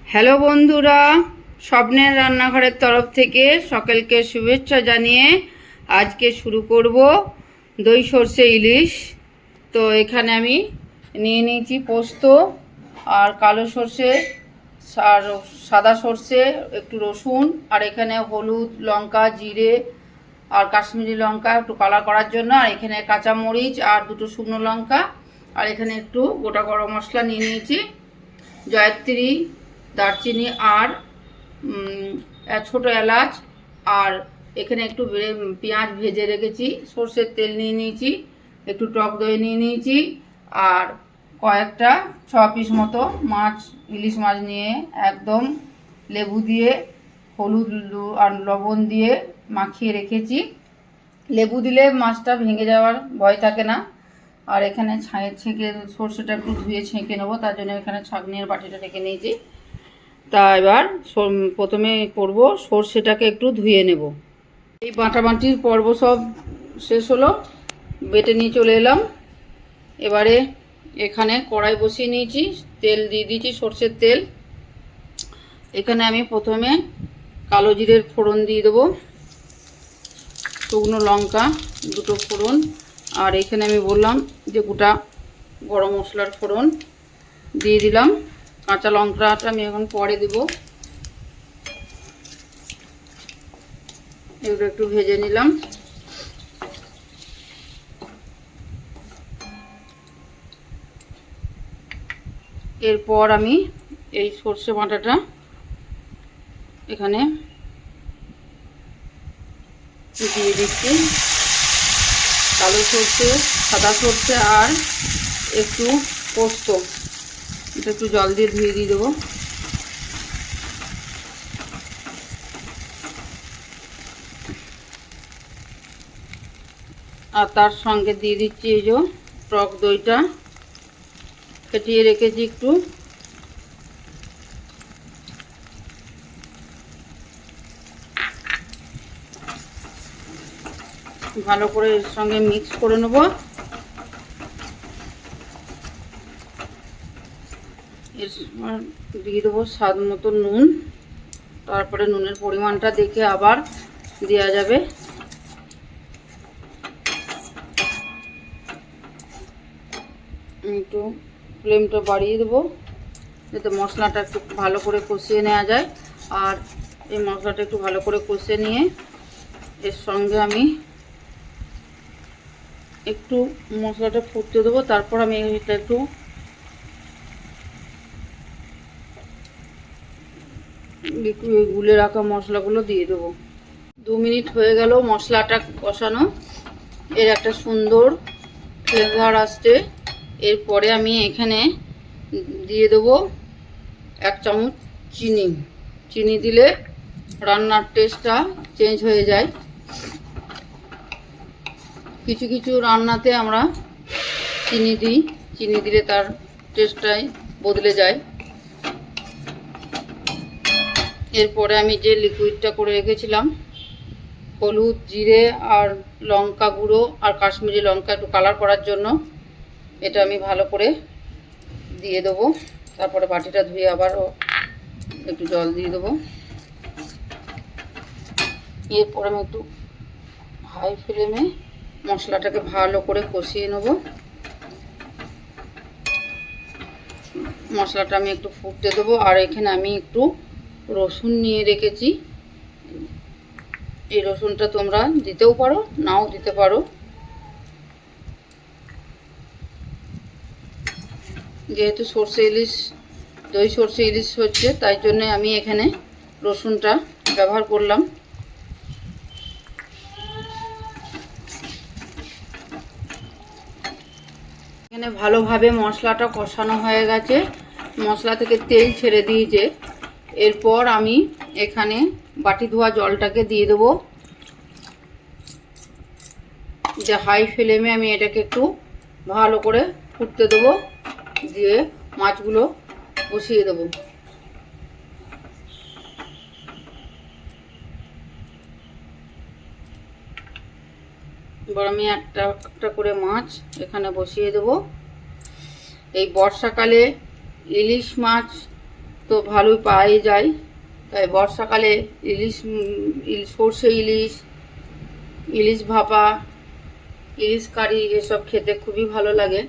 Hello বন্ধুরা, স্বপ্নের রান্নাঘরের তরফ থেকে সকলকে শুভেচ্ছা জানিয়ে আজকে শুরু করব দই সরষে ইলিশ। তো এখানে আমি নিয়ে নিয়েছি পোস্ত আর কালো সরষে আর সাদা সরষে, একটু রসুন, আর এখানে হলুদ, লঙ্কা, জিরে আর কাশ্মীরি লঙ্কা একটু কালার করার জন্য, আর এখানে কাঁচামরিচ আর দুটো শুকনো লঙ্কা, আর এখানে একটু গোটা গরম মশলা নিয়ে নিয়েছি, জয়ত্রী, দারচিনি আর ছোট এলাচ, আর এখানে একটু পেঁয়াজ ভেজে রেখেছি, সর্ষের তেল নিয়ে নিয়েছি, একটু টক দই নিয়ে নিয়েছি, আর কয়েকটা 6 পিস মতো মাছ, ইলিশ মাছ নিয়ে একদম লেবু দিয়ে হলুদ আর লবণ দিয়ে মাখিয়ে রেখেছি। লেবু দিলে মাছটা ভেঙে যাওয়ার ভয় থাকে না। আর এখানে ছেঁকে সর্ষেটা একটু ধুয়ে ছেঁকে নেবো, তার জন্য এখানে ছাঁকনির বাটিটা রেখে নিয়েছি। তা এবার প্রথমে করব সর্ষেটাকে একটু ধুয়ে নেব। এই বাটাবাটির পর্ব সব শেষ হলো, বেটে নিয়ে চলে এলাম। এবারে এখানে কড়াই বসিয়ে নিয়েছি, তেল দিয়ে দিয়েছি, সর্ষের তেল। এখানে আমি প্রথমে কালো জিরের ফোড়ন দিয়ে দেবো, শুকনো লঙ্কা দুটো ফোড়ন, আর এখানে আমি বললাম যে গোটা গরম মশলার ফোড়ন দিয়ে দিলাম। কাঁচা লঙ্কাটা আমি এখন পরে দেব। এগুলো একটু ভেজে নিলাম। এরপর আমি এই সর্ষে বাটাটা এখানে দিয়ে দিচ্ছি, কালো সর্ষে, সাদা সর্ষে আর একটু পোস্ত, এটা একটু জল দিয়ে ধুয়ে দিয়ে দেবো। আর তার সঙ্গে দিয়ে দিচ্ছি এই যে টক দইটা ফেটিয়ে রেখেছি, একটু ভালো করে এর সঙ্গে মিক্স করে নেব। এর দিয়ে দেবো স্বাদ মতো নুন, তারপরে নুনের পরিমাণটা দেখে আবার দেওয়া যাবে। একটু ফ্লেমটা বাড়িয়ে দেবো যাতে মশলাটা একটু ভালো করে কষিয়ে নেওয়া যায়। আর এই মশলাটা একটু ভালো করে কষিয়ে নিয়ে এর সঙ্গে আমি একটু মশলাটা ফুটতে দেবো, তারপর আমি এটা একটু গুলে রাখা মশলাগুলো দিয়ে দেবো। 2 মিনিট হয়ে গেল মশলাটা কষানো, এর একটা সুন্দর ফ্লেভার আসছে। এরপরে আমি এখানে দিয়ে দেবো 1 চামচ চিনি। চিনি দিলে রান্নার টেস্টটা চেঞ্জ হয়ে যায়। কিছু কিছু রান্নাতে আমরা চিনি দিই, চিনি দিলে তার টেস্টটাই বদলে যায়। এরপরে আমি যে লিকুইডটা করে রেখেছিলাম, হলুদ, জিরে আর লঙ্কা গুঁড়ো আর কাশ্মীরি লঙ্কা একটু কালার করার জন্য, এটা আমি ভালো করে দিয়ে দেবো। তারপরে বাটিটা ধুয়ে আবারও একটু জল দিয়ে দেবো। এরপর আমি একটু হাই ফ্লেমে মশলাটাকে ভালো করে কষিয়ে নেব। মশলাটা আমি একটু ফুটতে দেবো। আর এখানে আমি একটু রসুন নিয়ে রেখেছি, এই রসুনটা তোমরা দিতেও পারো, নাও দিতে পারো। যেহেতু সর্ষে ইলিশ, দই সর্ষে ইলিশ হচ্ছে, তাই জন্য আমি এখানে রসুনটা ব্যবহার করলাম। এখানে ভালোভাবে মশলাটা কষানো হয়ে গেছে, মশলা থেকে তেল ছেড়ে দিয়েছে। এরপর আমি এখানে বাটি ধোয়া জলটাকে দিয়ে দেবো। যে হাই ফ্লেমে আমি এটাকে একটু ভালো করে ফুটতে দেবো, দিয়ে মাছগুলো বসিয়ে দেবো। এবার আমি একটা একটা করে মাছ এখানে বসিয়ে দেবো। এই বর্ষাকালে ইলিশ মাছ তো ভালোই পাওয়াই যায়। তাই বর্ষাকালে ইলিশ, সর্ষে ইলিশ, ইলিশ ভাপা, ইলিশ কারি এসব খেতে খুবই ভালো লাগে।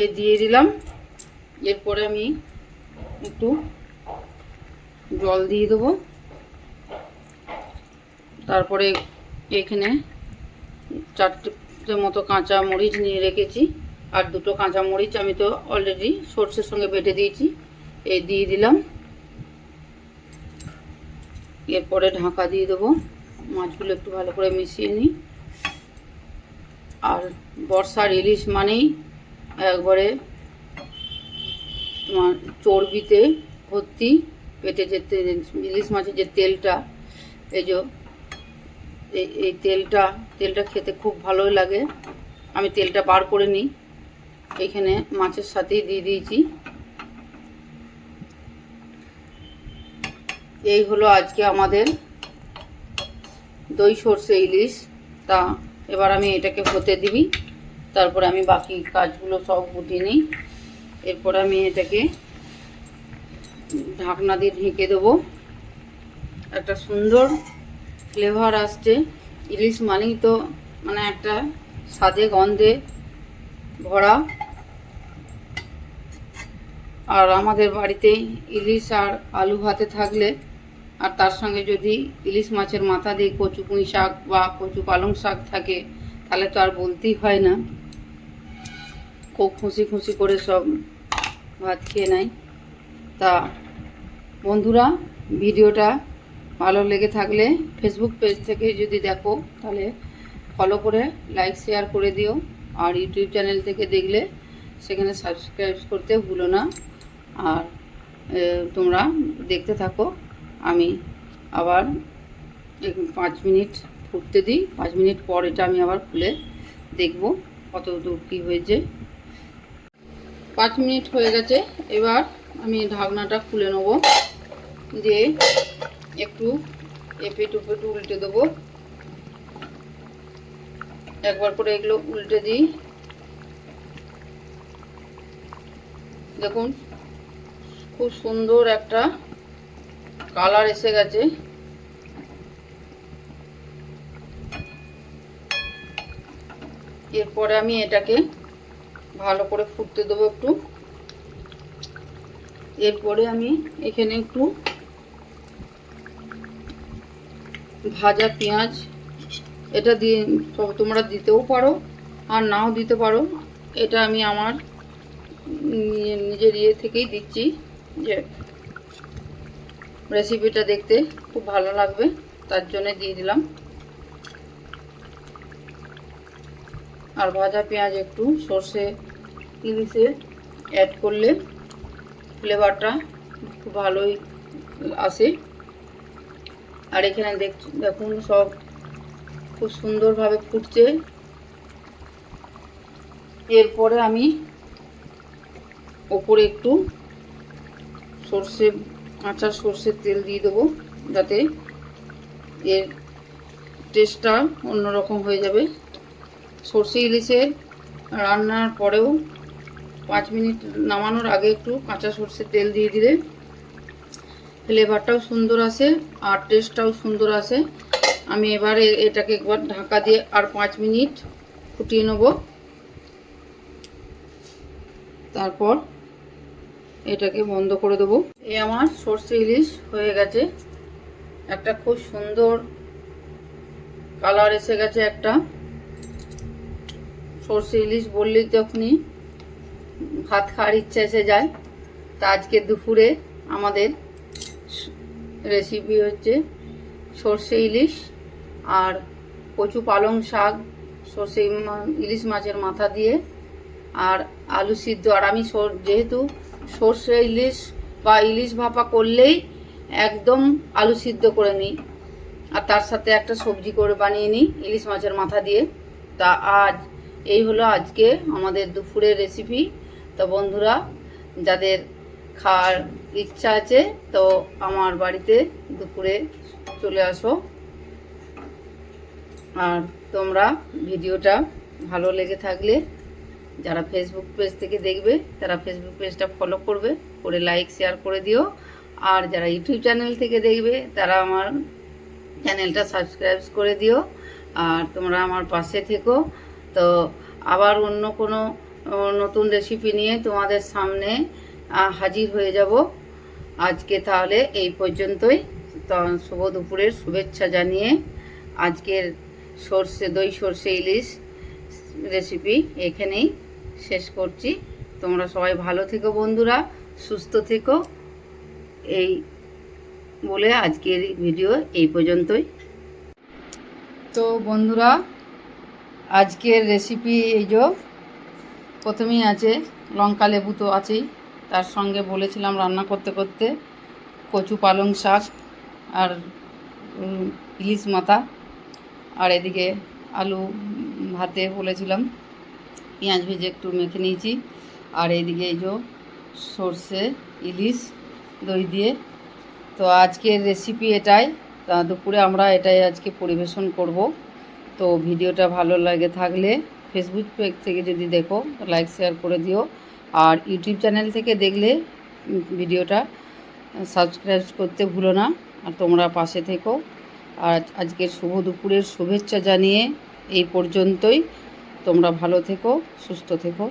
এই দিয়ে দিলাম। এরপরে আমি একটু জল দিয়ে দেবো। তারপরে এখানে 4টে মতো কাঁচা মরিচ নিয়ে রেখেছি, আর 2টো কাঁচা মরিচ আমি তো অলরেডি সর্ষের সঙ্গে বেটে দিয়েছি, এই দিয়ে দিলাম। এরপরে ঢাকা দিয়ে দেবো, মাছগুলো একটু ভালো করে মিশিয়ে নিই। আর বর্ষার ইলিশ মানেই একবারে তোমার চর্বিতে ভর্তি, পেটে যে ইলিশ মাছের যে তেলটা, এই যে এই তেলটা খেতে খুব ভালোই লাগে। আমি তেলটা বার করে নিই, এইখানে মাছের সাথেই দিয়ে দিয়েছি। এই হলো আজকে আমাদের দই সর্ষে ইলিশ। তা এবার আমি এটাকে হতে দিবি, তারপরে আমি বাকি কাজগুলো সব গুটিয়ে নিই। এরপর আমি এটাকে ঢাকনা দিয়ে ঢেকে দেবো। একটা সুন্দর ফ্লেভার আসছে। ইলিশ মানেই তো মানে একটা স্বাদে গন্ধে ভরা। আর আমাদের বাড়িতে ইলিশ আর আলু ভাতে থাকলে, আর তার সঙ্গে যদি ইলিশ মাছের মাথা দিয়ে কচু পুঁই শাক বা কচু পালং শাক থাকে, তাহলে তো আর বলতেই হয় না। খুব খুশি খুশি করে সব ভাত খেয়ে নেয়। তা বন্ধুরা, ভিডিওটা ভালো লেগে থাকলে ফেসবুক পেজ থেকে যদি দেখো তাহলে ফলো করে লাইক শেয়ার করে দিও। আর ইউটিউব চ্যানেল থেকে দেখলে সেখানে সাবস্ক্রাইব করতে ভুলো না। আর তোমরা দেখতে থাকো। আমি আবার 5 মিনিট ফুটতে দিই। 5 মিনিট পর এটা আমি আবার খুলে দেখব কত দূর কী হয়েছে। 5 মিনিট হয়ে গেছে। এবার আমি ঢাকনাটা খুলে নেব, দিয়ে একটু এপিট ওপিট উল্টে দেবো। একবার করে এগুলো উল্টে দিই। দেখুন খুব সুন্দর একটা কালার এসে গেছে। এরপরে আমি এটাকে ভালো করে ফুটতে দেবো একটু। এরপরে আমি এখানে একটু ভাজা পেঁয়াজ, এটা দিয়ে তোমরা দিতেও পারো আর নাও দিতে পারো। এটা আমি আমার নিজের ইয়ে থেকেই দিচ্ছি, যে রেসিপিটা দেখতে খুব ভালো লাগবে তার জন্য দিয়ে দিলাম। আর ভাজা পেঁয়াজ একটু সর্ষে ইলিশে অ্যাড করলে ফ্লেভারটা খুব ভালোই আসে। আর এখানে দেখুন সব খুব সুন্দরভাবে ফুটছে। এরপরে আমি ওপরে একটু কাঁচা সর্ষের তেল দিয়ে দেবো, যাতে এর টেস্টটা অন্যরকম হয়ে যাবে। সর্ষে ইলিশের রান্নার পরেও 5 মিনিট নামানোর আগে একটু কাঁচা সর্ষের তেল দিয়ে দিলে ফ্লেভারটাও সুন্দর আসে আর টেস্টটাও সুন্দর আসে। আমি এবারে এটাকে একবার ঢাকা দিয়ে আর 5 মিনিট ফুটিয়ে নেব। তারপর এটাকে বন্ধ করে দেবো। এই আমার সর্ষে ইলিশ হয়ে গেছে। একটা খুব সুন্দর কালার এসে গেছে। একটা সর্ষে ইলিশ বললেই তখনই ভাত খাওয়ার ইচ্ছা এসে যায়। তা আজকে দুপুরে আমাদের রেসিপি হচ্ছে সর্ষে ইলিশ আর কচু পালং শাক, সর্ষে ইলিশ মাছের মাথা দিয়ে, আর আলু সিদ্ধ। আর আমি যেহেতু সর্ষে ইলিশ বা ইলিশ ভাপা করলেই একদম আলু সিদ্ধ করে নিই, আর তার সাথে একটা সবজি করে বানিয়ে নিই ইলিশ মাছের মাথা দিয়ে। তা এই হলো আজকে আমাদের দুপুরের রেসিপি। তো বন্ধুরা, যাদের খাওয়ার ইচ্ছা আছে তো আমার বাড়িতে দুপুরে চলে আসো। আর তোমরা ভিডিওটা ভালো লেগে থাকলে যারা ফেসবুক পেজ থেকে দেখবে তারা ফেসবুক পেজটা ফলো করবে, করে লাইক শেয়ার করে দিও। আর যারা ইউটিউব চ্যানেল থেকে দেখবে তারা আমার চ্যানেলটা সাবস্ক্রাইব করে দিও। আর তোমরা আমার পাশে থেকো। তো আবার অন্য কোনো নতুন রেসিপি নিয়ে তোমাদের সামনে হাজির হয়ে যাব। আজকে তাহলে এই পর্যন্তই। তো শুভ দুপুরের শুভেচ্ছা জানিয়ে আজকের দই সর্ষে ইলিশ রেসিপি এখানেই শেষ করছি। তোমরা সবাই ভালো থেকো বন্ধুরা, সুস্থ থেকো, এই বলে আজকের ভিডিও এই পর্যন্তই। তো বন্ধুরা, আজকের রেসিপি এই যে প্রথমেই আছে লঙ্কা লেবু তো আছেই, তার সঙ্গে বলেছিলাম রান্না করতে করতে কচু পালং শাক আর ইলিশ মাথা, আর এদিকে আলু ভাতে বলেছিলাম, পেঁয়াজ ভেজে একটু মেখে নিয়েছি। আর এইদিকে এই যে সর্ষে ইলিশ দই দিয়ে। তো আজকের রেসিপি এটাই। তা দুপুরে আমরা এটাই আজকে পরিবেশন করব। তো ভিডিওটা ভালো লাগে থাকলে ফেসবুক পেজ থেকে যদি দেখো লাইক শেয়ার করে দিও। আর ইউটিউব চ্যানেল থেকে দেখলে ভিডিওটা সাবস্ক্রাইব করতে ভুলো না। আর তোমরা পাশে থেকো। আর আজকের শুভ দুপুরের শুভেচ্ছা জানিয়ে এই পর্যন্তই। তোমরা ভালো থেকো, সুস্থ থেকো।